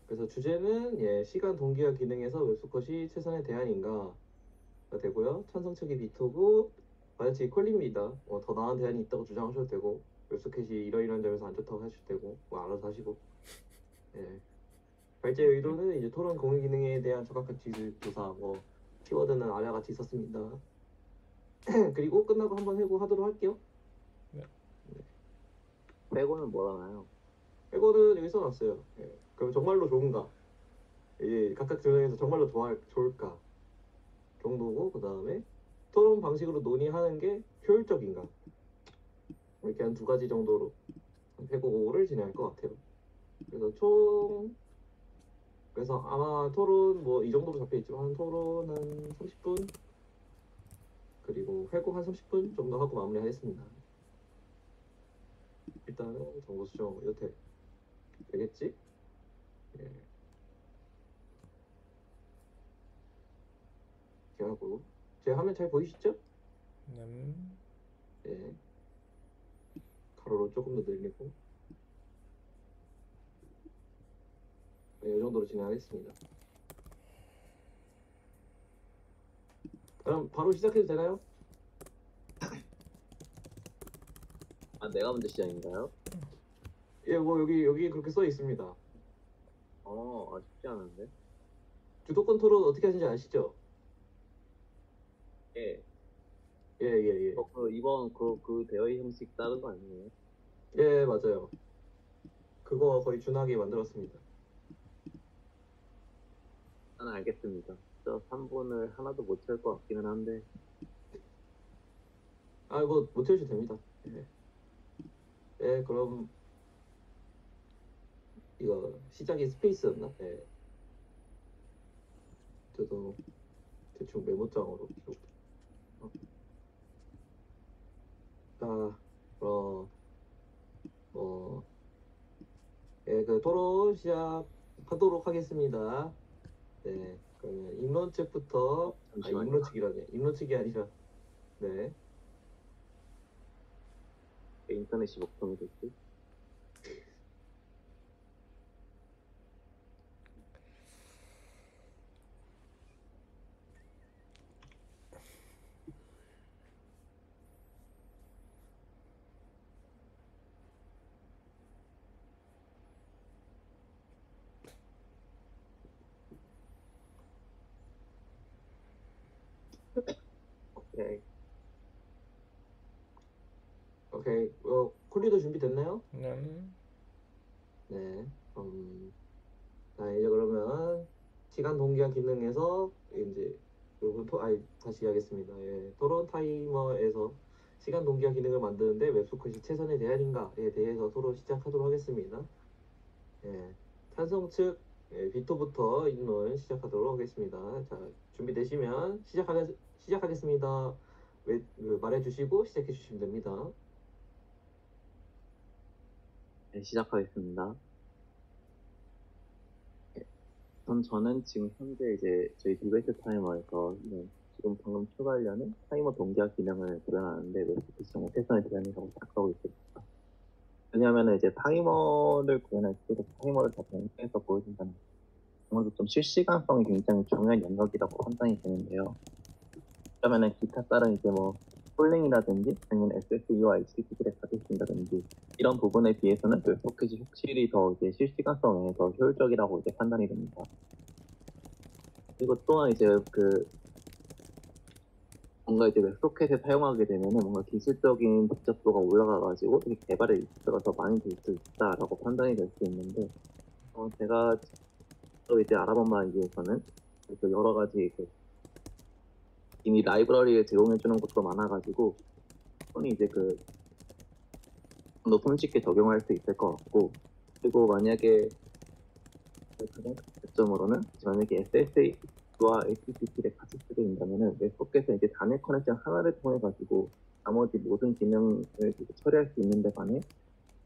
그래서 주제는 시간 동기화 기능에서 웹소켓이 최선의 대안인가가 되고요. 찬성 측이 비토고 반대 측이 콜립니다. 더 나은 대안이 있다고 주장하셔도 되고 웹소켓이 이러이러한 점에서 안 좋다고 하셔도 되고 알아서 하시고. 예. 발제의 의도는 이제 토론 공유 기능에 대한 적합한 조사, 키워드는 아래와 같이 있었습니다. 그리고 끝나고 한번 해고하도록 할게요. 네. 빼고는 뭐라나요? 빼고는 여기 써놨어요. 그럼 정말로 좋은가? 각각 증명에서 정말로 좋을까? 정도고, 그 다음에 토론 방식으로 논의하는 게 효율적인가? 이렇게 한 두 가지 정도로 빼고를 진행할 것 같아요. 그래서 아마 토론 이 정도로 잡혀있지만 토론 한 30분, 그리고 회고 한 30분 정도 하고 마무리하겠습니다. 일단은 정보 수정 이렇게 되겠지? 예. 이렇게 하고 제 화면 잘 보이시죠? 예. 가로로 조금 더 늘리고 이 정도로 진행하겠습니다. 그럼 바로 시작해도 되나요? 아, 내가 먼저 시작인가요? 예, 여기 그렇게 써 있습니다. 쉽지 않은데? 주도권 토론 어떻게 하시는지 아시죠? 예. 예. 이번 그 대회 형식 다른 거 아니에요? 예, 맞아요. 그거 거의 준하게 만들었습니다. 저는 알겠습니다. 저 3분을 하나도 못 채울 것 같기는 한데. 못 채우셔도 됩니다. 예, 그럼 이거 시작이 스페이스였나? 예. 저도 대충 메모장으로 기록. 자, 그 토론 시작하도록 하겠습니다. 네, 그러면 입론 측부터 입론 측이라네. 입론 측이 아니라 네. 인터넷이 먹통이 됐지? 오케이. 콜리도 준비됐나요? 네. 자, 이제 그러면 시간 동기화 기능에서 이제 다시 하겠습니다. 토론 타이머에서 시간 동기화 기능을 만드는데 웹소켓이 최선의 대안인가에 대해서 토론 시작하도록 하겠습니다. 찬성 측 비토부터 입론 시작하도록 하겠습니다. 자, 준비되시면 시작하겠습니다. 말해주시고 시작해주시면 됩니다. 네, 시작하겠습니다. 저는 지금 현재 이제 저희 디베이트 타이머에서 지금 방금 추가하려는 타이머 동기화 기능을 구현하는데 웹소켓이 정말 최선의 대안이라고 생각하고 있습니다. 왜냐하면 이제 타이머를 구현할 때 타이머를 다 변경해서 보여준다는 정말 좀 실시간성이 굉장히 중요한 영역이라고 판단이 되는데요. 그러면은 기타 다른 이제 폴링이라든지 아니면 SSE와 HTTP를 가지신다든지 이런 부분에 비해서는 웹소켓이 확실히 더 이제 실시간성에 더 효율적이라고 이제 판단이 됩니다. 그리고 또한 이제 뭔가 이제 웹소켓에 사용하게 되면은 뭔가 기술적인 복잡도가 올라가가지고 되게 개발의 리스크가 더 많이 될 수 있다라고 판단이 될 수 있는데, 제가 또 이제 알아본 바에 의해서는 여러 가지 이미 라이브러리를 제공해주는 것도 많아가지고 손이 이제 더 손쉽게 적용할 수 있을 것 같고, 그리고 만약에 가장 장점으로는 만약에 SSH와 HTTP를 같이 쓰게 된다면은 웹소켓은 이제 단일 커넥션 하나를 통해 가지고 나머지 모든 기능을 처리할 수 있는데 반해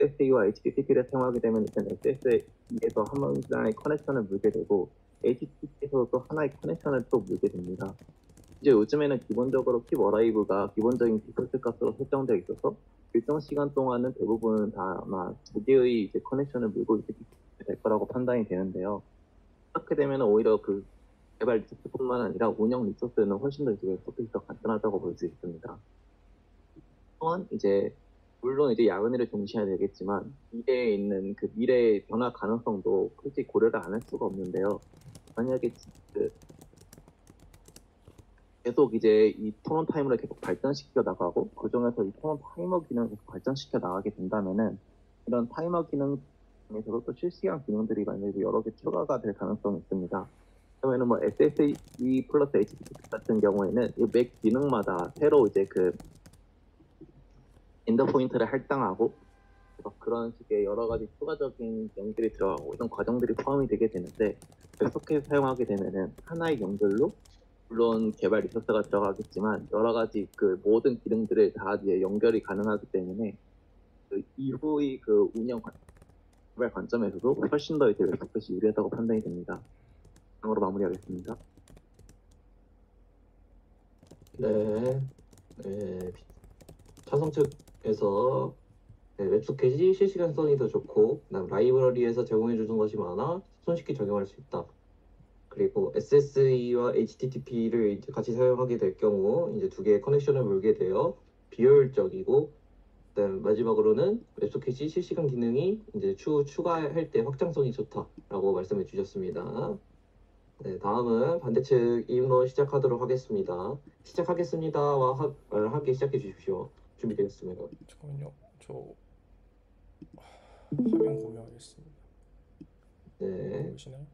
SSH와 HTTP를 사용하게 되면 일단 SSH에서 하나의 커넥션을 물게 되고 HTTP에서도 또 하나의 커넥션을 또 물게 됩니다. 이제 요즘에는 기본적으로 킵 어라이브가 기본적인 디폴트 값으로 설정되어 있어서 일정 시간 동안은 대부분 다 아마 두 개의 이제 커넥션을 물고 있게 될 거라고 판단이 되는데요. 그렇게 되면 오히려 그 개발 리소스뿐만 아니라 운영 리소스는 훨씬 더 이제 더 간단하다고 볼 수 있습니다. 또한 이제 물론 이제 야근을 동시해야 되겠지만 미래에 있는 그 미래의 변화 가능성도 솔직히 고려를 안 할 수가 없는데요. 만약에 그 계속 이제 이 토론 타이머를 계속 발전시켜 나가고 그 중에서 이 토론 타이머 기능을 계속 발전시켜 나가게 된다면은 이런 타이머 기능 중에서도 또 실시간 기능들이 만약에 여러 개 추가가 될 가능성이 있습니다. 그러면은 뭐 SSE 플러스 HTTP 같은 경우에는 이 맥 기능마다 새로 이제 그 엔더 포인트를 할당하고 그런 식의 여러 가지 추가적인 연결이 들어가고 이런 과정들이 포함이 되게 되는데 소켓 사용하게 되면은 하나의 연결로 물론 개발 리소스가 들어가겠지만 여러 가지 그 모든 기능들을 다 이제 연결이 가능하기 때문에 그 이후의 그 운영 개발 관점에서도 훨씬 더 이제 웹소켓이 유리하다고 판단이 됩니다. 이상으로 마무리하겠습니다. 네, 네, 찬성 측에서 네, 웹소켓이 실시간성이 더 좋고, 그다음 라이브러리에서 제공해주는 것이 많아 손쉽게 적용할 수 있다. 그리고 SSE와 HTTP를 이제 같이 사용하게 될 경우 이제 두 개의 커넥션을 물게 되어 비효율적이고, 그다음 마지막으로는 웹소켓이 실시간 기능이 이제 추가할 때 확장성이 좋다라고 말씀해 주셨습니다. 네, 다음은 반대측 이임론 시작하도록 하겠습니다. 시작하겠습니다와 함께 시작해 주십시오. 준비되었습니다. 잠깐만요. 저 화면 공유하겠습니다. 네. 보이시나요?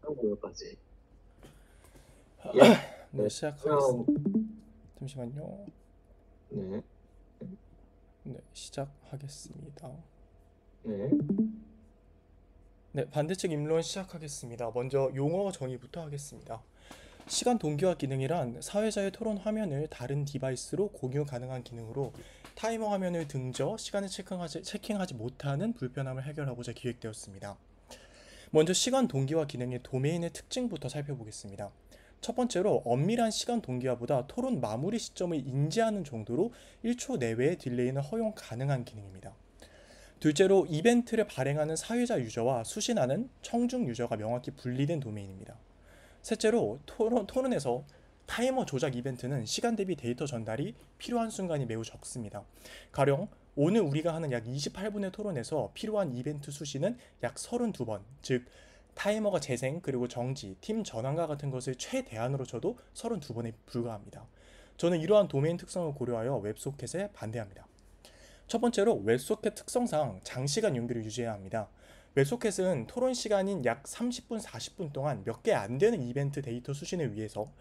공유까지. 네, 시작하겠습니다. 잠시만요. 네. 네, 시작하겠습니다. 네. 네, 반대측 입론 시작하겠습니다. 먼저 용어 정의부터 하겠습니다. 시간 동기화 기능이란 사회자의 토론 화면을 다른 디바이스로 공유 가능한 기능으로 타이머 화면을 등져 시간을 체킹하지 못하는 불편함을 해결하고자 기획되었습니다. 먼저 시간 동기화 기능의 도메인의 특징부터 살펴보겠습니다. 첫 번째로 엄밀한 시간 동기화보다 토론 마무리 시점을 인지하는 정도로 1초 내외의 딜레이는 허용 가능한 기능입니다. 둘째로 이벤트를 발행하는 사회자 유저와 수신하는 청중 유저가 명확히 분리된 도메인입니다. 셋째로 토론에서 타이머 조작 이벤트는 시간 대비 데이터 전달이 필요한 순간이 매우 적습니다. 가령 오늘 우리가 하는 약 28분의 토론에서 필요한 이벤트 수시는 약 32번, 즉 타이머가 재생 그리고 정지, 팀 전환과 같은 것을 최대한으로 쳐도 32번에 불과합니다. 저는 이러한 도메인 특성을 고려하여 웹소켓에 반대합니다. 첫 번째로 웹소켓 특성상 장시간 연결을 유지해야 합니다. 웹소켓은 토론 시간인 약 30분, 40분 동안 몇 개 안 되는 이벤트 데이터 수신을 위해서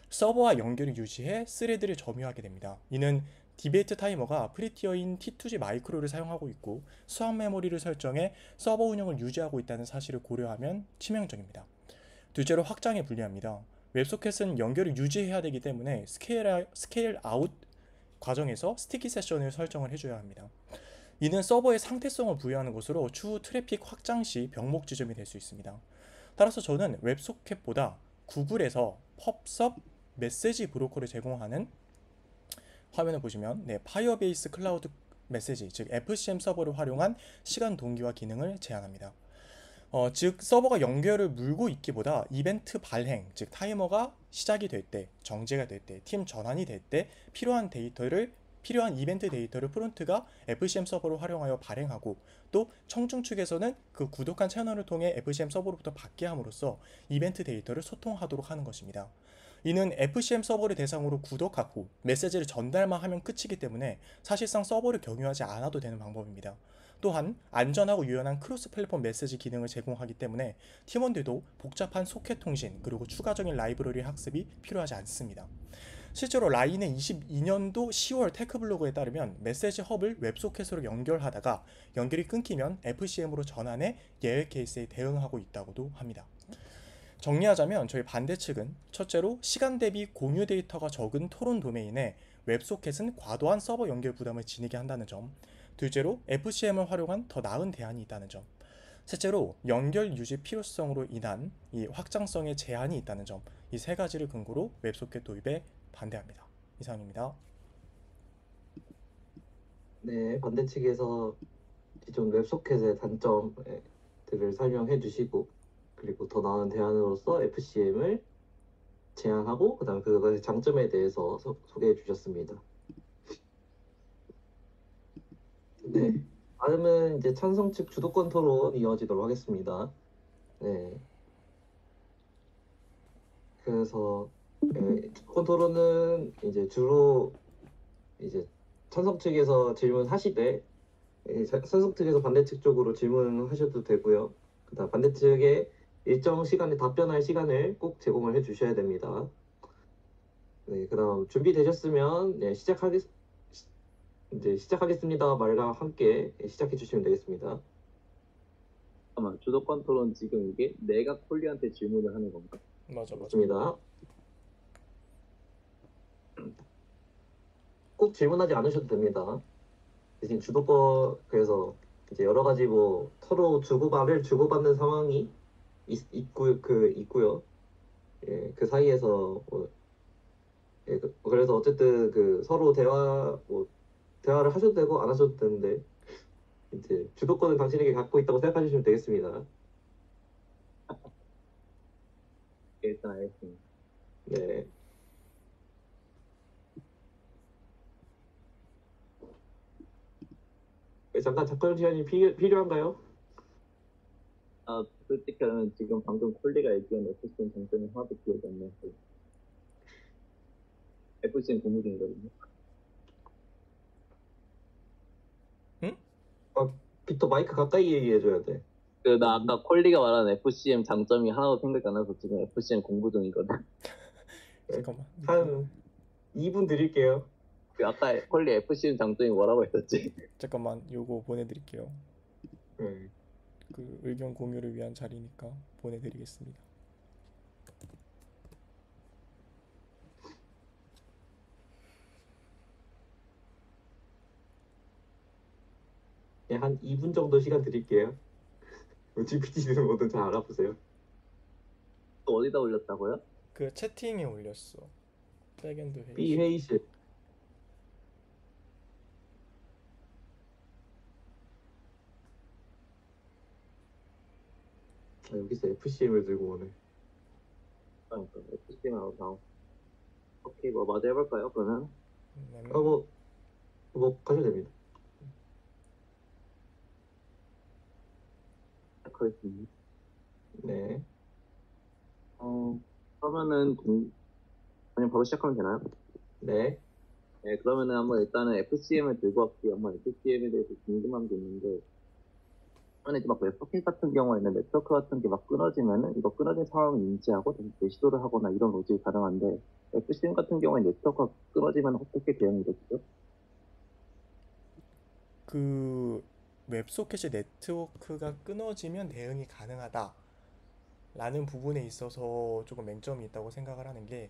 서버와 연결을 유지해 스레드를 점유하게 됩니다. 이는 디베이트 타이머가 프리티어인 T2G 마이크로를 사용하고 있고 수학 메모리를 설정해 서버 운영을 유지하고 있다는 사실을 고려하면 치명적입니다. 둘째로 확장에 불리합니다. 웹소켓은 연결을 유지해야 되기 때문에 스케일 아웃 과정에서 스티키 세션을 설정을 해줘야 합니다. 이는 서버의 상태성을 부여하는 것으로 추후 트래픽 확장 시 병목 지점이 될 수 있습니다. 따라서 저는 웹소켓보다 구글에서 펍섭 메시지 브로커를 제공하는 화면을 보시면 파이어베이스 클라우드 메시지, 즉 FCM 서버를 활용한 시간 동기화 기능을 제안합니다. 즉 서버가 연결을 물고 있기보다 이벤트 발행, 즉 타이머가 시작이 될 때, 정지가 될 때, 팀 전환이 될 때 필요한 이벤트 데이터를 프론트가 FCM 서버를 활용하여 발행하고 또 청중 측에서는 그 구독한 채널을 통해 FCM 서버로부터 받게 함으로써 이벤트 데이터를 소통하도록 하는 것입니다. 이는 FCM 서버를 대상으로 구독하고 메시지를 전달만 하면 끝이기 때문에 사실상 서버를 경유하지 않아도 되는 방법입니다. 또한 안전하고 유연한 크로스 플랫폼 메시지 기능을 제공하기 때문에 팀원들도 복잡한 소켓 통신 그리고 추가적인 라이브러리 학습이 필요하지 않습니다. 실제로 라인의 22년도 10월 테크블로그에 따르면 메시지 헙을 웹소켓으로 연결하다가 연결이 끊기면 FCM으로 전환해 예외 케이스에 대응하고 있다고도 합니다. 정리하자면 저희 반대측은 첫째로 시간 대비 공유 데이터가 적은 토론 도메인에 웹소켓은 과도한 서버 연결 부담을 지니게 한다는 점, 둘째로 FCM을 활용한 더 나은 대안이 있다는 점, 셋째로 연결 유지 필요성으로 인한 이 확장성에 제한이 있다는 점, 이 세 가지를 근거로 웹소켓 도입에 반대합니다. 이상입니다. 네, 반대 측에서 기존 웹소켓의 단점들을 설명해 주시고, 그리고 더 나은 대안으로서 FCM을 제안하고, 그다음 그것의 장점에 대해서 소개해 주셨습니다. 네, 다음은 이제 찬성 측 주도권 토론이 이어지도록 하겠습니다. 네, 그래서 주도권 토론은 이제 주로 이제 찬성 측에서 질문하시되 찬성 측에서 반대 측 쪽으로 질문하셔도 되고요. 그다음 반대 측에 일정 시간에 답변할 시간을 꼭 제공을 해 주셔야 됩니다. 네, 그다음 준비되셨으면 이제 시작하겠습니다 말과 함께 시작해 주시면 되겠습니다. 잠깐만, 주도권 토론 지금 이게 내가 콜리한테 질문을 하는 건가? 맞아. 맞습니다. 꼭 질문하지 않으셔도 됩니다. 대신 그래서 이제 여러 가지 뭐 서로 말을 주고받는 상황이 있고요. 예, 그 사이에서 그래서 어쨌든 서로 대화를 하셔도 되고 안 하셔도 되는데 이제 주도권은 당신에게 갖고 있다고 생각하시면 되겠습니다. 일단 알겠습니다. 네. 잠깐 작별 시간이 필요한가요? 솔직히 말하면 지금 방금 콜리가 얘기한 FCM 장점이 하나도 기억이 안 나서 FCM 공부 중이거든요. 빅터 마이크 가까이 얘기해줘야 돼. 나 아까 콜리가 말한 FCM 장점이 하나도 생각이 안 나서 지금 FCM 공부 중이거든. 잠깐만. 한 2분 드릴게요. 아까 콜리 FCM 장점이 뭐라고 했었지? 잠깐만, 요거 보내드릴게요. 네. 그 의견 공유를 위한 자리니까 보내드리겠습니다. 네, 한 2분 정도 시간 드릴게요. GPT는 뭐든 잘 알아보세요. 또 어디다 올렸다고요? 그 채팅에 올렸어. 백엔드 회의. B 회의실. 여기서 FCM을 들고 오네. 그러니까 FCM하고 나오. 오케이, 뭐 마저 해볼까요? 그러면 가셔도 됩니다. 시작하겠습니다. 네. 그러면은 그냥 바로 시작하면 되나요? 네. 네, 그러면은 한번 일단은 FCM을 들고 왔고요. 한번 FCM에 대해서 궁금한 게 있는데, 이제 막 웹소켓 같은 경우에는 네트워크 같은 게 막 끊어지면은 이거 끊어진 상황을 인지하고 다시 재시도를 하거나 이런 로직이 가능한데, FCM 같은 경우에 네트워크가 끊어지면 어떻게 대응이 되죠? 그 웹소켓의 네트워크가 끊어지면 대응이 가능하다 라는 부분에 있어서 조금 맹점이 있다고 생각을 하는 게,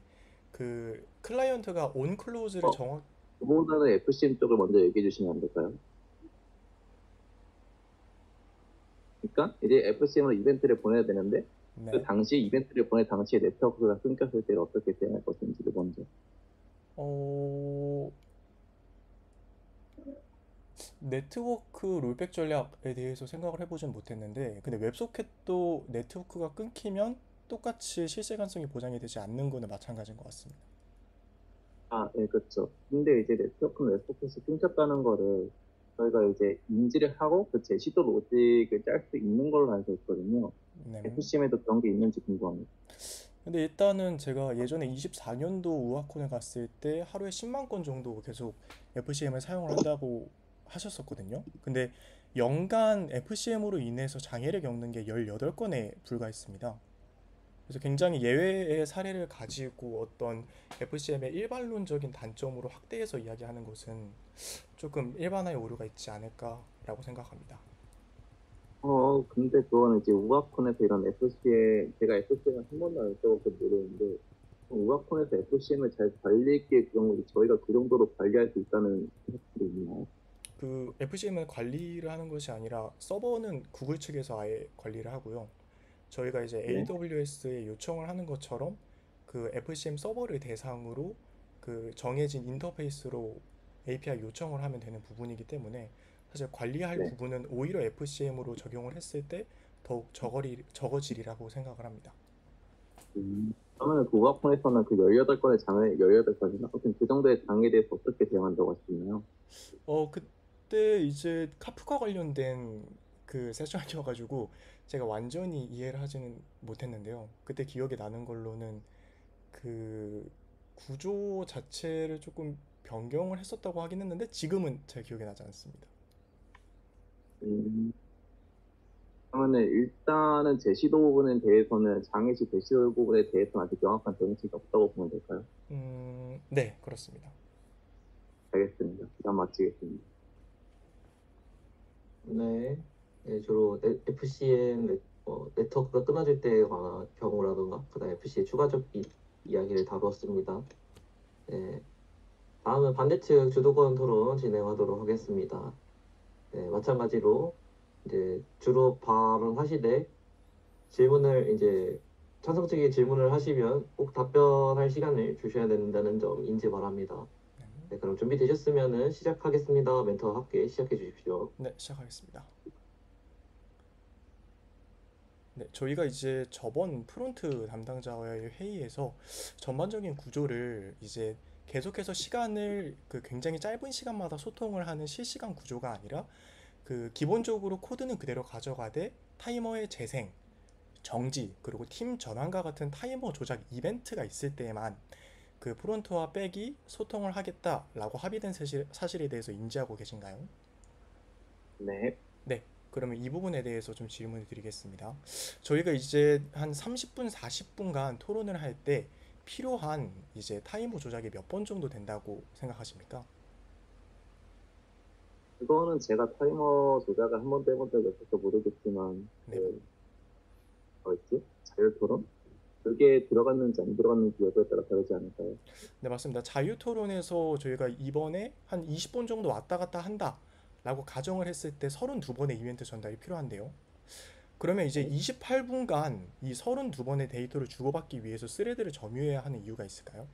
그 클라이언트가 온 클로즈를 그보다는 FCM 쪽을 먼저 얘기해 주시면 안 될까요? 그러니까 이제 FCM으로 이벤트를 보내야 되는데, 네. 그 당시 이벤트를 보낼 당시에 네트워크가 끊겼을 때 어떻게 대응할 것인지를 먼저. 네트워크 롤백 전략에 대해서 생각을 해보진 못했는데, 근데 웹소켓도 네트워크가 끊기면 똑같이 실시간성이 보장이 되지 않는 거는 마찬가지인 것 같습니다. 네, 그렇죠. 근데 이제 네트워크는 웹소켓이 끊겼다는 거를 저희가 이제 인지를 하고 그 제시도 로직을 짤 수 있는 걸로 알고 있거든요. 네. FCM에도 그런 게 있는지 궁금합니다. 근데 일단은 제가 예전에 24년도 우아콘에 갔을 때 하루에 10만 건 정도 계속 FCM을 사용을 한다고 하셨었거든요. 근데 연간 FCM으로 인해서 장애를 겪는 게 18건에 불과했습니다. 그래서 굉장히 예외의 사례를 가지고 어떤 FCM의 일반론적인 단점으로 확대해서 이야기하는 것은 조금 일반화의 오류가 있지 않을까라고 생각합니다. 근데 그거는 이제 우아콘에서 이런 FCM, 제가 FCM을 한 번도 안 써봐서 모르는데, 우아콘에서 FCM을 잘 관리할 경우에 저희가 그 정도로 관리할 수 있다는 생각이 있나요? 그 FCM은 관리를 하는 것이 아니라 서버는 구글 측에서 아예 관리를 하고요. 저희가 이제 네. AWS에 요청을 하는 것처럼 그 FCM 서버를 대상으로 그 정해진 인터페이스로 API 요청을 하면 되는 부분이기 때문에 사실 관리할 네. 부분은 오히려 FCM으로 적용을 했을 때 더욱 적어지리라고 생각을 합니다. 그러면 도가폰에서는 그 18건의 장애, 18건이나 아무튼 그 정도의 장애에 대해서 어떻게 대응한다고 하시나요? 그때 이제 카프카 관련된 그 세션이어가지고 제가 완전히 이해를 하지는 못했는데요. 그때 기억이 나는 걸로는 그 구조 자체를 조금 변경을 했었다고 하긴 했는데 지금은 제 기억에 나지 않습니다. 음, 그러면은 일단은 제시도 부분에 대해서는 장애시 제시도 부분에 대해서는 아직 명확한 대응책이 없다고 보면 될까요? 네, 그렇습니다. 알겠습니다. 일단 마치겠습니다. 네. 네, 주로 FCM 네트워크가 끊어질 때의 경우라던가 그다음 FC의 추가적 이야기를 다루었습니다. 네. 다음은 반대측 주도권 토론 진행하도록 하겠습니다. 네, 마찬가지로 이제 주로 발언하시되 질문을 이제 찬성 측이 질문을 하시면 꼭 답변할 시간을 주셔야 된다는 점 인지 바랍니다. 네, 그럼 준비되셨으면 시작하겠습니다. 멘토와 함께 시작해 주십시오. 네, 시작하겠습니다. 네, 저희가 이제 저번 프론트 담당자와의 회의에서 전반적인 구조를 이제 계속해서 시간을 그 굉장히 짧은 시간마다 소통을 하는 실시간 구조가 아니라 그 기본적으로 코드는 그대로 가져가되 타이머의 재생, 정지, 그리고 팀 전환과 같은 타이머 조작 이벤트가 있을 때에만 그 프론트와 백이 소통을 하겠다라고 합의된 사실에 대해서 인지하고 계신가요? 네. 네. 그러면 이 부분에 대해서 좀 질문을 드리겠습니다. 저희가 이제 한 30분, 40분간 토론을 할 때 필요한 이제 타이머 조작이 몇 번 정도 된다고 생각하십니까? 그거는 제가 타이머 조작을 한 번도 해본 적이 없어서 모르겠지만, 네. 뭐였지? 자율토론? 그게 들어갔는지 안 들어갔는지 여부에 따라 다르지 않을까요? 네, 맞습니다. 자유 토론에서 저희가 이번에 한 20분 정도 왔다 갔다 한다 라고 가정을 했을 때 32번의 이벤트 전달이 필요한데요. 그러면 이제 28분간 이 32번의 데이터를 주고받기 위해서 스레드를 점유해야 하는 이유가 있을까요?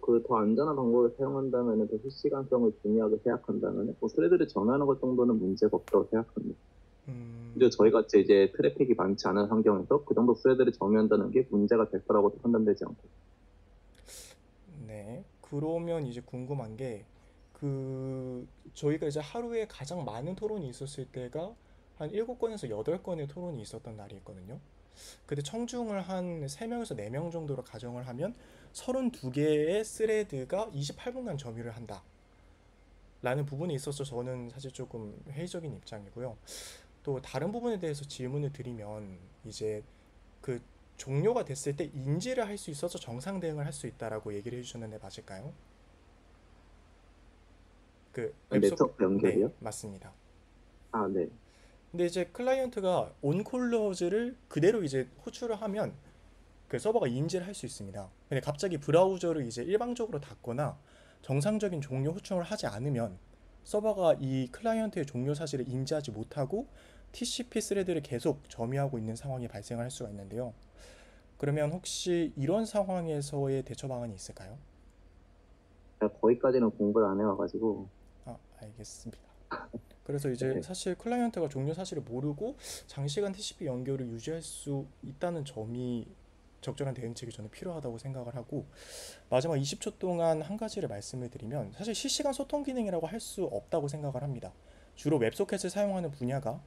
그 더 안전한 방법을 사용한다면, 더 실시간성을 중요하게 생각한다면, 스레드를 정하는 것 정도는 문제가 없다고 생각합니다. 근데 저희 같이 이제 트래픽이 많지 않은 환경에서 그 정도 스레드를 정의한다는 게 문제가 될 거라고도 판단되지 않고. 네. 그러면 이제 궁금한 게 저희가 이제 하루에 가장 많은 토론이 있었을 때가 한 7건에서 8건의 토론이 있었던 날이 있거든요. 근데 청중을 한 3명에서 4명 정도로 가정을 하면 32개의 스레드가 28분간 점유를 한다. 라는 부분에 있어서 저는 사실 조금 회의적인 입장이고요. 또 다른 부분에 대해서 질문을 드리면 이제 그 종료가 됐을 때 인지를 할 수 있어서 정상 대응을 할 수 있다라고 얘기를 해주셨는데 맞을까요? 그 네트워크 네, 연결이요? 맞습니다. 아, 네. 근데 이제 클라이언트가 온콜러즈를 그대로 이제 호출을 하면 그 서버가 인지를 할 수 있습니다. 근데 갑자기 브라우저를 이제 일방적으로 닫거나 정상적인 종료 호출을 하지 않으면 서버가 이 클라이언트의 종료 사실을 인지하지 못하고 TCP 스레드를 계속 점유하고 있는 상황이 발생을 할 수가 있는데요. 그러면 혹시 이런 상황에서의 대처 방안이 있을까요? 제가 거기까지는 공부를 안 해와가지고. 알겠습니다. 그래서 이제 네. 사실 클라이언트가 종료 사실을 모르고 장시간 TCP 연결을 유지할 수 있다는 점이 적절한 대응책이 저는 필요하다고 생각을 하고 마지막 20초 동안 한 가지를 말씀을 드리면 사실 실시간 소통 기능이라고 할 수 없다고 생각을 합니다. 주로 웹소켓을 사용하는 분야가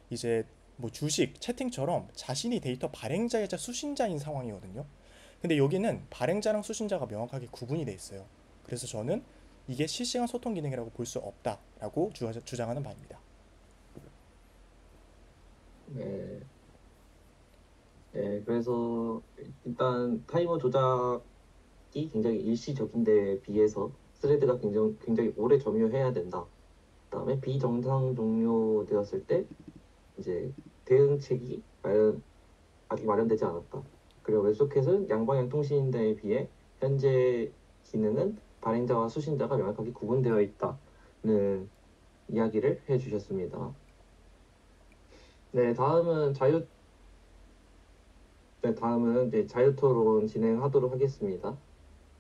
이제 뭐 주식, 채팅처럼 자신이 데이터 발행자이자 수신자인 상황이거든요. 근데 여기는 발행자랑 수신자가 명확하게 구분이 돼 있어요. 그래서 저는 이게 실시간 소통 기능이라고 볼 수 없다라고 주장하는 바입니다. 네. 네, 그래서 일단 타이머 조작이 굉장히 일시적인 데에 비해서 스레드가 굉장히 오래 점유해야 된다. 그다음에 비정상 종료되었을 때 이제 대응책이 아직 마련되지 않았다. 그리고 웹소켓은 양방향 통신인데에 비해 현재 기능은 발행자와 수신자가 명확하게 구분되어 있다는 이야기를 해주셨습니다. 네, 다음은 네, 다음은 이제 자유토론 진행하도록 하겠습니다.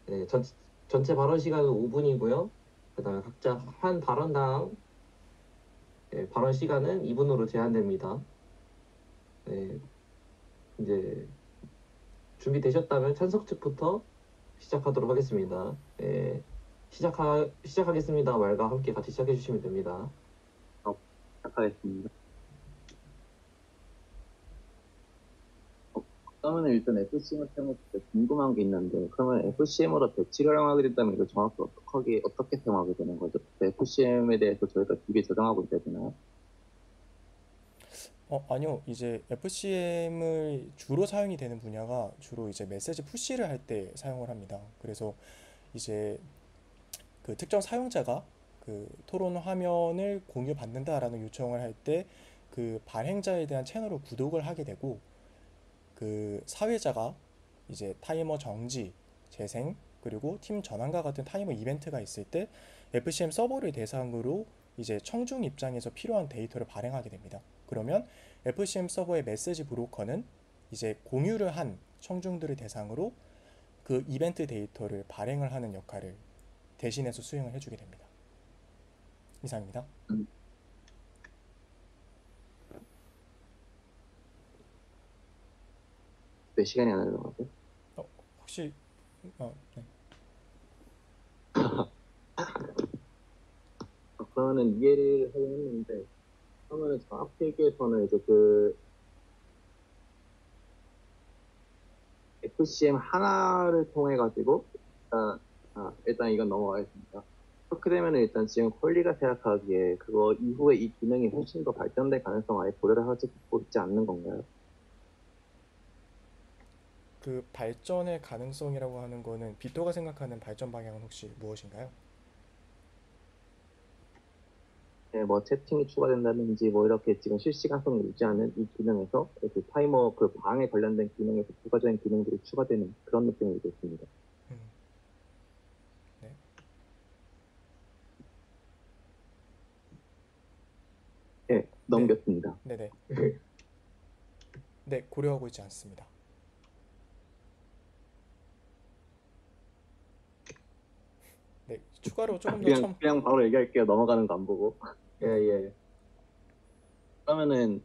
네, 전체 발언 시간은 5분이고요. 그다음에 각자 한 발언당 발언 시간은 2분으로 제한됩니다. 네, 이제 준비되셨다면 찬석 측부터 시작하도록 하겠습니다. 시작하겠습니다. 말과 함께 같이 시작해 주시면 됩니다. 시작하겠습니다. 그러면 일단 FCM 사용할 때 궁금한 게 있는데, 그러면 FCM으로 배치를 활용하게 된다면 이거 정확히 어떻게 사용하게 되는 거죠? FCM에 대해서 저희가 기계 저장하고 있어야 되나요? 아니요. 이제 FCM을 주로 사용이 되는 분야가 주로 이제 메시지 푸시를 할 때 사용을 합니다. 그래서 이제 그 특정 사용자가 그 토론 화면을 공유받는다라는 요청을 할 때 그 발행자에 대한 채널을 구독을 하게 되고, 그 사회자가 이제 타이머 정지, 재생, 그리고 팀 전환과 같은 타이머 이벤트가 있을 때 FCM 서버를 대상으로 이제 청중 입장에서 필요한 데이터를 발행하게 됩니다. 그러면 FCM 서버의 메시지 브로커는 이제 공유를 한 청중들을 대상으로 그 이벤트 데이터를 발행을 하는 역할을 대신해서 수행을 해주게 됩니다. 이상입니다. 몇 시간이 안 흘러가죠? 혹시 네. 그러면 이해를 하긴 했는데, 그러면 저 앞에서는 이제 그 FCM 하나를 통해 가지고 일단 이건 넘어가겠습니다. 그렇게 되면 일단 지금 콜리가 생각하기에 그거 이후에 이 기능이 훨씬 더 발전될 가능성 아예 고려를 하고 있지 않는 건가요? 그 발전의 가능성이라고 하는 거는 비토가 생각하는 발전 방향은 혹시 무엇인가요? 네, 뭐 채팅이 추가된다든지 뭐 이렇게 지금 실시간성을 유지하는 이 기능에서 그 타이머 그 방에 관련된 기능에서 부가적인 기능들이 추가되는 그런 느낌이 있습니다. 네. 네, 넘겼습니다. 네네. 네, 고려하고 있지 않습니다. 네, 추가로 조금 더 그냥 바로 얘기할게요. 넘어가는 거 안 보고. 예. 그러면은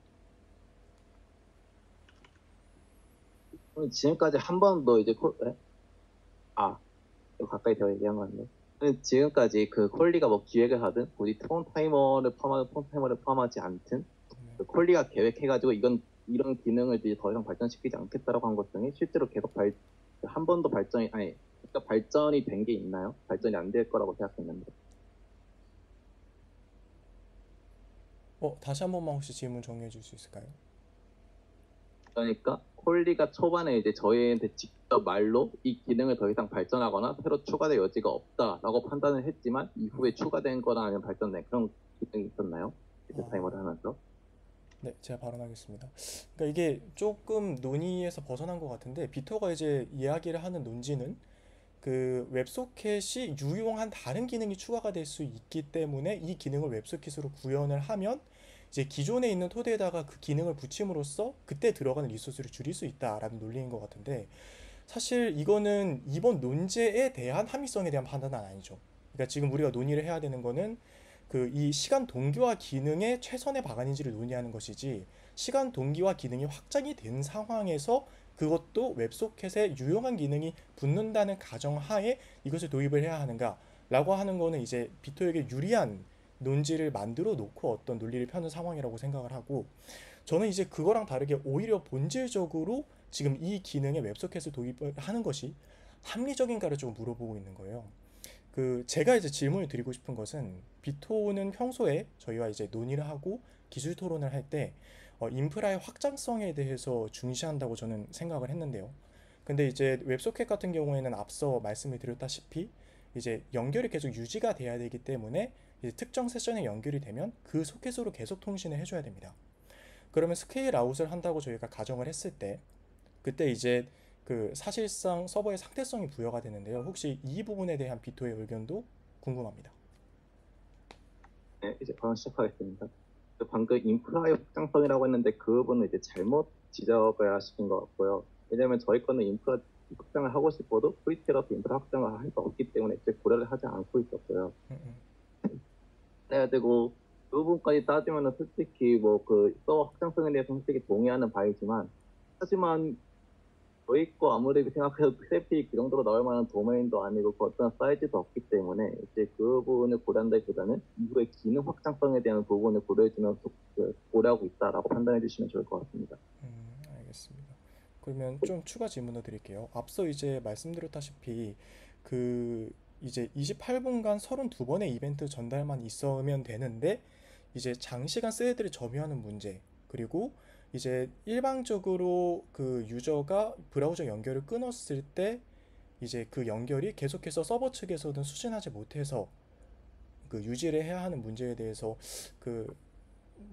지금까지 한 번도 이제 이거 가까이 더 얘기한 건데. 지금까지 그 콜리가 뭐 기획을 하든 굳이 폰 타이머를 포함하지 않든 그 콜리가 계획해가지고 이런 기능을 이제 더 이상 발전시키지 않겠다라고 한 것 중에 실제로 계속 한 번도 그러니까 발전이 된 게 있나요? 발전이 안 될 거라고 생각했는데. 다시 한 번만 혹시 질문 정리해 줄 수 있을까요? 그러니까 콜리가 초반에 이제 저희한테 직접 말로 이 기능을 더 이상 발전하거나 새로 추가될 여지가 없다라고 판단을 했지만 이후에 추가된 거나 아니면 발전된 그런 기능이 있었나요? 타이머를 하면서. 네, 제가 발언하겠습니다. 그러니까 이게 조금 논의에서 벗어난 것 같은데, 비토가 이제 이야기를 하는 논지는 그 웹소켓이 유용한 다른 기능이 추가가 될 수 있기 때문에 이 기능을 웹소켓으로 구현을 하면 이제 기존에 있는 토대에다가 그 기능을 붙임으로써 그때 들어가는 리소스를 줄일 수 있다라는 논리인 것 같은데, 사실 이거는 이번 논제에 대한 합리성에 대한 판단은 아니죠. 그러니까 지금 우리가 논의를 해야 되는 거는 그 이 시간 동기화 기능의 최선의 방안인지를 논의하는 것이지, 시간 동기화 기능이 확장이 된 상황에서 그것도 웹소켓에 유용한 기능이 붙는다는 가정하에 이것을 도입을 해야 하는가 라고 하는 거는 이제 비토에게 유리한 논지를 만들어 놓고 어떤 논리를 펴는 상황이라고 생각을 하고, 저는 이제 그거랑 다르게 오히려 본질적으로 지금 이 기능에 웹소켓을 도입을 하는 것이 합리적인가를 좀 물어보고 있는 거예요. 그 제가 이제 질문을 드리고 싶은 것은, 비토는 평소에 저희와 이제 논의를 하고 기술 토론을 할 때 인프라의 확장성에 대해서 중시한다고 저는 생각을 했는데요. 근데 이제 웹소켓 같은 경우에는 앞서 말씀을 드렸다시피 이제 연결이 계속 유지가 돼야 되기 때문에 이제 특정 세션에 연결이 되면 그 소켓으로 계속 통신을 해줘야 됩니다. 그러면 스케일 아웃을 한다고 저희가 가정을 했을 때 그때 이제 그 사실상 서버의 상태성이 부여가 되는데요. 혹시 이 부분에 대한 비토의 의견도 궁금합니다. 네, 이제 바로 시작하겠습니다. 방금 인프라의 확장성이라고 했는데 그 부분은 이제 잘못 지적을 하신 것 같고요. 왜냐면 저희 거는 인프라 확장을 하고 싶어도 프리티라서 인프라 확장을 할 수 없기 때문에 이제 고려를 하지 않고 있었어요. 그래가지고 그 부분까지 따지면은 솔직히 뭐 그 서버 확장성에 대해서 솔직히 동의하는 바이지만, 하지만 저희 거 아무리 생각해도 트래픽이 그 정도로 나올 만한 도메인도 아니고 그 어떤 사이즈도 없기 때문에 이제 그 부분을 고려한다기보다는 이후의 기능 확장성에 대한 부분을 고려해주면서 고려하고 있다라고 판단해 주시면 좋을 것 같습니다. 알겠습니다. 그러면 좀 추가 질문을 드릴게요. 앞서 이제 말씀드렸다시피 그 이제 28분간 32번의 이벤트 전달만 있으면 되는데 이제 장시간 스레드를 점유하는 문제, 그리고 이제 일방적으로 그 유저가 브라우저 연결을 끊었을 때 이제 그 연결이 계속해서 서버 측에서는 수신하지 못해서 그 유지를 해야 하는 문제에 대해서 그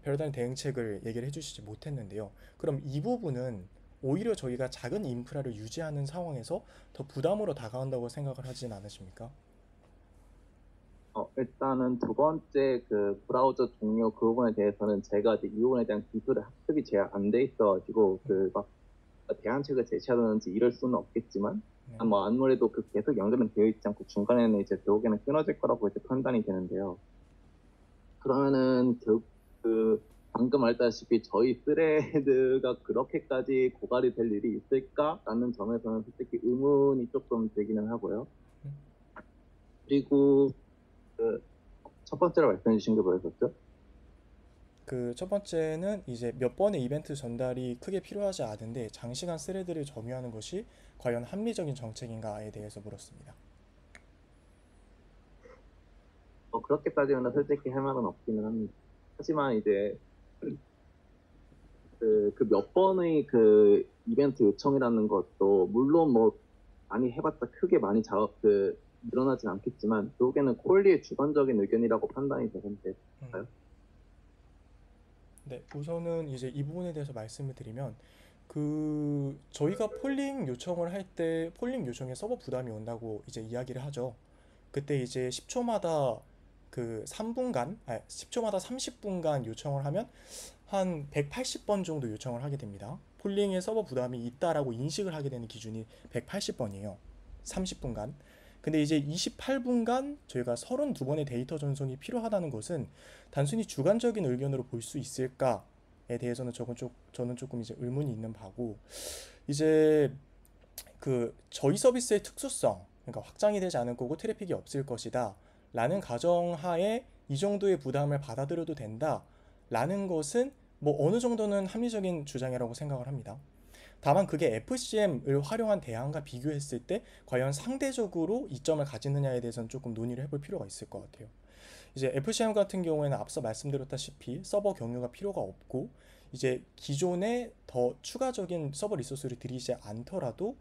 별다른 대응책을 얘기를 해주시지 못했는데요. 그럼 이 부분은 오히려 저희가 작은 인프라를 유지하는 상황에서 더 부담으로 다가온다고 생각을 하진 않으십니까? 일단은 두 번째 그 브라우저 종료 그 부분에 대해서는 제가 이제 이 부분에 대한 기술의 학습이 제가 안 돼 있어가지고 그 막 대안책을 제시하든지 이럴 수는 없겠지만, 네. 뭐 아무래도 그 계속 연결은 되어 있지 않고 중간에는 이제 결국에는 끊어질 거라고 이제 판단이 되는데요. 그러면은 그 방금 말했다시피 저희 스레드가 그렇게까지 고갈이 될 일이 있을까라는 점에서는 솔직히 의문이 조금 들기는 하고요. 그리고 그 첫 번째로 말씀해 주신 게 뭐였었죠? 그 첫 번째는 이제 몇 번의 이벤트 전달이 크게 필요하지 않은데 장시간 스레드를 점유하는 것이 과연 합리적인 정책인가에 대해서 물었습니다. 그렇게 따지면 솔직히 할 말은 없기는 합니다. 하지만 이제 그 몇 번의 그 이벤트 요청이라는 것도 물론 뭐 많이 해봤자 크게 많이 늘어나진 않겠지만 결국에는 콜리의 주관적인 의견이라고 판단이 되는데. 네, 우선은 이제 이 부분에 대해서 말씀을 드리면 그 저희가 폴링 요청을 할 때 폴링 요청에 서버 부담이 온다고 이제 이야기를 하죠. 그때 이제 10초마다 그 3분간, 10초마다 30분간 요청을 하면 한 180번 정도 요청을 하게 됩니다. 폴링에 서버 부담이 있다라고 인식을 하게 되는 기준이 180번이에요. 30분간. 근데 이제 28분간 저희가 32번의 데이터 전송이 필요하다는 것은 단순히 주관적인 의견으로 볼 수 있을까에 대해서는 저는 조금 이제 의문이 있는 바고, 이제 그 저희 서비스의 특수성, 그러니까 확장이 되지 않을 거고 트래픽이 없을 것이다 라는 가정하에 이 정도의 부담을 받아들여도 된다 라는 것은 뭐 어느 정도는 합리적인 주장이라고 생각을 합니다. 다만 그게 FCM을 활용한 대안과 비교했을 때 과연 상대적으로 이점을 가지느냐에 대해서는 조금 논의를 해볼 필요가 있을 것 같아요. 이제 FCM 같은 경우에는 앞서 말씀드렸다시피 서버 경유가 필요가 없고 이제 기존에 더 추가적인 서버 리소스를 들이지 않더라도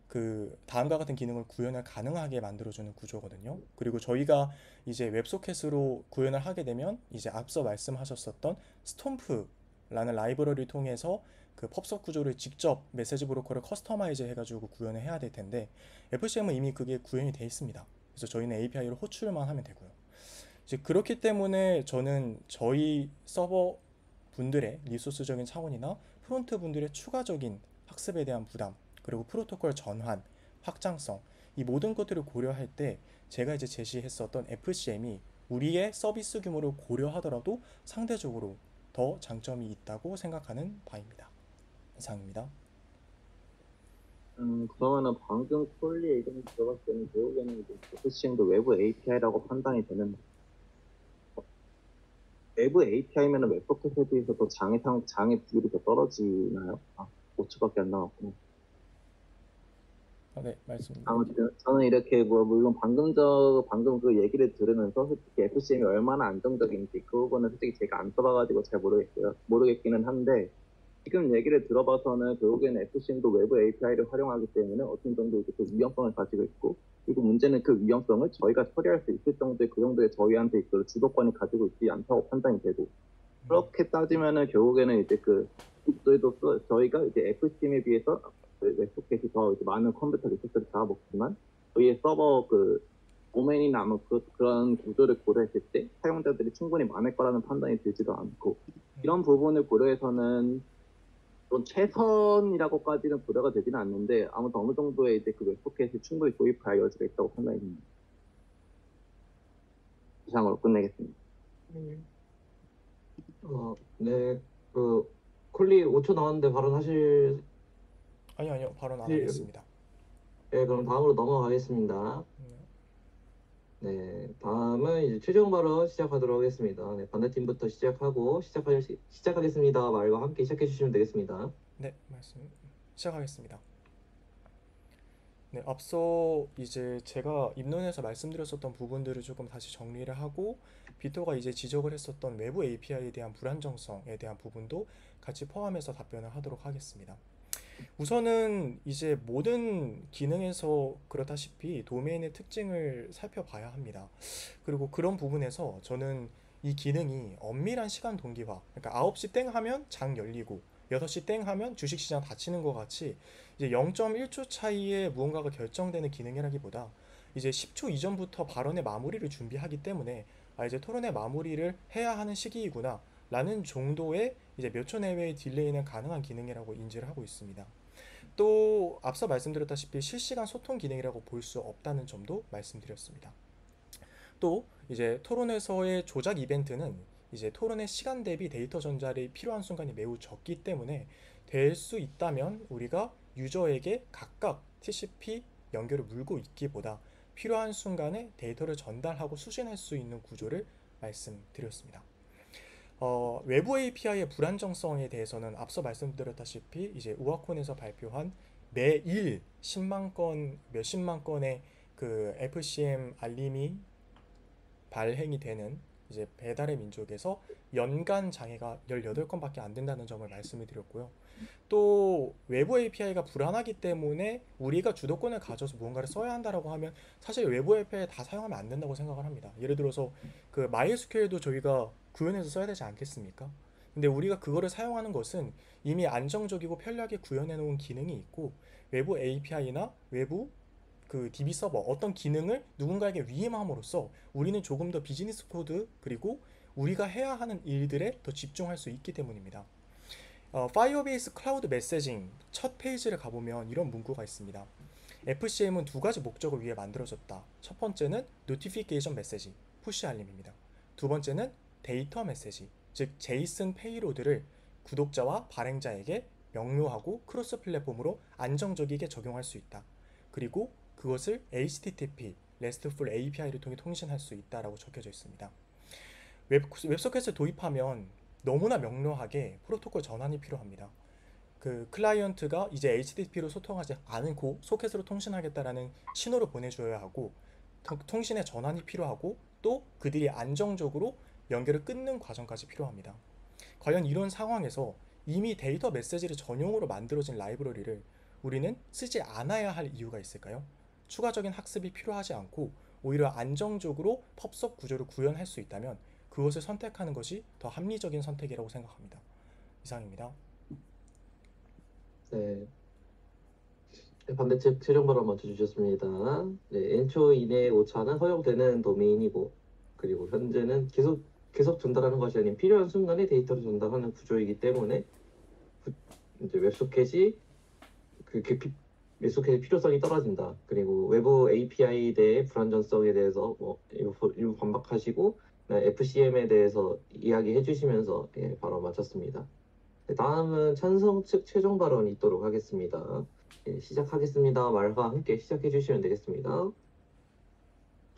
그 다음과 같은 기능을 구현을 가능하게 만들어주는 구조거든요. 그리고 저희가 이제 웹소켓으로 구현을 하게 되면 이제 앞서 말씀하셨었던 스톰프라는 라이브러리를 통해서 그 펍섭 구조를 직접 메시지 브로커를 커스터마이즈 해가지고 구현을 해야 될 텐데 FCM은 이미 그게 구현이 돼 있습니다. 그래서 저희는 API로 호출만 하면 되고요. 이제 그렇기 때문에 저는 저희 서버 분들의 리소스적인 차원이나 프론트 분들의 추가적인 학습에 대한 부담, 그리고 프로토콜 전환, 확장성, 이 모든 것들을 고려할 때 제가 이제 제시했었던 FCM이 우리의 서비스 규모를 고려하더라도 상대적으로 더 장점이 있다고 생각하는 바입니다. 이상입니다. 그러면은 방금 콜리의 의견을 들어봤을 때는 결국에는 이제 FCM도 외부 API라고 판단이 되는, 외부 API면은 웹소켓에 비해서도 장애 비율이 더 떨어지나요? 5초밖에 안 남았구나. 네, 말씀. 아무튼 저는 이렇게 뭐 물론 방금 그 얘기를 들으면서 솔직히 FCM이 얼마나 안정적인지 그 부분은 솔직히 제가 안 써봐가지고 잘 모르겠기는 한데, 지금 얘기를 들어봐서는 결국에는 FCM도 외부 API를 활용하기 때문에 어떤 정도 이제 그 위험성을 가지고 있고, 그리고 문제는 그 위험성을 저희가 처리할 수 있을 정도의 그 정도의 저희한테 그 주도권이 가지고 있지 않다고 판단이 되고, 그렇게 따지면은 결국에는 이제 저희가 이제 FCM에 비해서 웹소켓이 더 많은 컴퓨터 리소스를 잡아먹지만 저희의 서버 도메인이나 아마 그런 구조를 고려했을 때 사용자들이 충분히 많을 거라는 판단이 들지도 않고, 이런 부분을 고려해서는 물론 최선이라고까지는 고려가 되지는 않는데 아무튼 어느 정도의 이제 그 웹소켓을 충분히 도입할 여지가 있다고 판단이 됩니다. 이상으로 끝내겠습니다. 네, 그 콜리 5초 남았는데 발언하실. 아니요, 발언 안 네. 하겠습니다. 네, 그럼 다음으로 넘어가겠습니다. 네, 다음은 이제 최종 발언 시작하도록 하겠습니다. 네, 반대팀부터 시작하겠습니다. 말과 함께 시작해 주시면 되겠습니다. 네, 말씀 시작하겠습니다. 네, 앞서 이제 제가 입론에서 말씀드렸었던 부분들을 조금 다시 정리를 하고 비토가 이제 지적을 했었던 외부 API에 대한 불안정성에 대한 부분도 같이 포함해서 답변을 하도록 하겠습니다. 우선은 이제 모든 기능에서 그렇다시피 도메인의 특징을 살펴봐야 합니다. 그리고 그런 부분에서 저는 이 기능이 엄밀한 시간 동기화, 그러니까 9시 땡 하면 장 열리고 6시 땡 하면 주식시장 닫히는 것 같이 이제 0.1초 차이에 무언가가 결정되는 기능이라기보다 이제 10초 이전부터 발언의 마무리를 준비하기 때문에 이제 토론의 마무리를 해야 하는 시기이구나 라는 정도의 이제 몇 초 내외의 딜레이는 가능한 기능이라고 인지를 하고 있습니다. 또 앞서 말씀드렸다시피 실시간 소통 기능이라고 볼 수 없다는 점도 말씀드렸습니다. 또 이제 토론에서의 조작 이벤트는 이제 토론의 시간 대비 데이터 전달이 필요한 순간이 매우 적기 때문에 될 수 있다면 우리가 유저에게 각각 TCP 연결을 물고 있기보다 필요한 순간에 데이터를 전달하고 수신할 수 있는 구조를 말씀드렸습니다. 외부 API의 불안정성에 대해서는 앞서 말씀드렸다시피 이제 우아콘에서 발표한 매일 10만 건, 몇십만 건의 그 FCM 알림이 발행이 되는 이제 배달의 민족에서 연간 장애가 18건밖에 안 된다는 점을 말씀을 드렸고요. 또 외부 API가 불안하기 때문에 우리가 주도권을 가져서 무언가를 써야 한다라고 하면 사실 외부 API 다 사용하면 안 된다고 생각을 합니다. 예를 들어서 그 MySQL도 저희가 구현해서 써야 되지 않겠습니까? 근데 우리가 그거를 사용하는 것은 이미 안정적이고 편리하게 구현해 놓은 기능이 있고 외부 API나 외부 그 DB 서버 어떤 기능을 누군가에게 위임함으로써 우리는 조금 더 비즈니스 코드 그리고 우리가 해야 하는 일들에 더 집중할 수 있기 때문입니다. 파이어베이스 클라우드 메시징 첫 페이지를 가보면 이런 문구가 있습니다. FCM은 두 가지 목적을 위해 만들어졌다. 첫 번째는 노티피케이션 메시지, 푸시 알림입니다. 두 번째는 데이터 메시지, 즉 제이슨 페이로드를 구독자와 발행자에게 명료하고 크로스 플랫폼으로 안정적이게 적용할 수 있다. 그리고 그것을 HTTP, RESTful API를 통해 통신할 수 있다라고 적혀져 있습니다. 웹소켓을 도입하면 너무나 명료하게 프로토콜 전환이 필요합니다. 그 클라이언트가 이제 HTTP로 소통하지 않고 소켓으로 통신하겠다라는 신호를 보내줘야 하고 통신의 전환이 필요하고 또 그들이 안정적으로 연결을 끊는 과정까지 필요합니다. 과연 이런 상황에서 이미 데이터 메시지를 전용으로 만들어진 라이브러리를 우리는 쓰지 않아야 할 이유가 있을까요? 추가적인 학습이 필요하지 않고 오히려 안정적으로 펍섭 구조를 구현할 수 있다면 그것을 선택하는 것이 더 합리적인 선택이라고 생각합니다. 이상입니다. 네. 반대측 최종 발언 먼저 주셨습니다. 네, N초 이내의 오차는 허용되는 도메인이고 그리고 현재는 계속 전달하는 것이 아닌 필요한 순간에 데이터를 전달하는 구조이기 때문에 이제 웹소켓이 웹소켓의 필요성이 떨어진다. 그리고 외부 API에 대해 불안전성에 대해서 일부 반박하시고 FCM에 대해서 이야기해 주시면서 발언 마쳤습니다. 네, 다음은 찬성 측 최종 발언이 있도록 하겠습니다. 시작하겠습니다. 말과 함께 시작해 주시면 되겠습니다.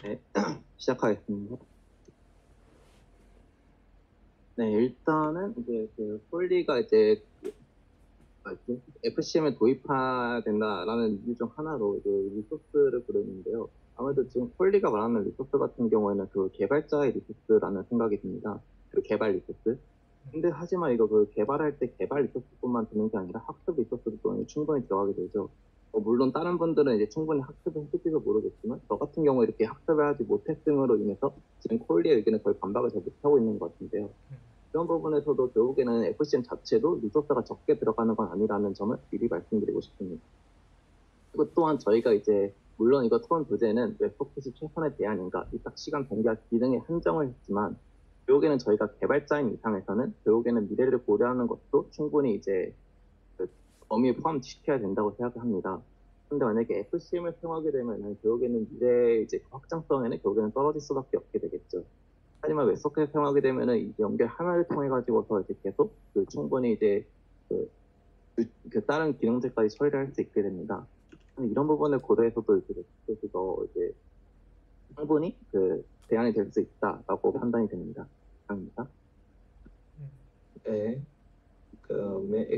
네, 시작하겠습니다. 네, 일단은 이제 그 폴리가 이제 FCM에 도입해야 된다라는 이유 중 하나로 이제 리소스를 부르는데요. 아무래도 지금 폴리가 말하는 리소스 같은 경우에는 그 개발자의 리소스라는 생각이 듭니다. 그 개발 리소스. 근데 하지만 이거 그 개발할 때 개발 리소스뿐만 드는 게 아니라 학습 리소스도 또 충분히 들어가게 되죠. 물론 다른 분들은 이제 충분히 학습을 했을지도 모르겠지만 저 같은 경우에 이렇게 학습을 하지 못했음으로 인해서 지금 폴리의 의견에 거의 반박을 잘 못하고 있는 것 같은데요. 이런 부분에서도 결국에는 FCM 자체도 리소스가 적게 들어가는 건 아니라는 점을 미리 말씀드리고 싶습니다. 그리고 또한 저희가 이제 물론 이거 토론 주제는 웹소켓이 최선의 대안인가 이 딱 시간 동기화 기능에 한정을 했지만 결국에는 저희가 개발자인 이상에서는 결국에는 미래를 고려하는 것도 충분히 이제 범위에 포함시켜야 된다고 생각합니다. 근데 만약에 FCM을 사용하게 되면 결국에는 미래 이제 그 확장성에는 결국에는 떨어질 수밖에 없게 되겠죠. 하지만 웹소켓을 사용하게 되면은 이 연결 하나를 통해 가지고서 이제 계속 충분히 이제 그 다른 기능들까지 처리를 할 수 있게 됩니다. 이런 부분을 고려해서도 이제 웹소켓에서 이제 충분히 대안이 될 수 있다라고 판단이 됩니다. 감사합니다. 네. 그다음에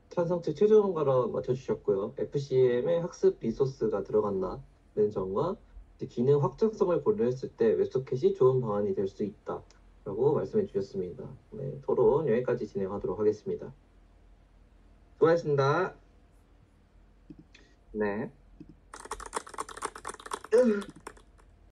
찬성 측 최종 의견 맞춰주셨고요. FCM에 학습 리소스가 들어간다는 점과 이제 기능 확장성을 고려했을 때 웹소켓이 좋은 방안이 될 수 있다라고 말씀해 주셨습니다. 네, 토론 여기까지 진행하도록 하겠습니다. 수고하셨습니다. 네.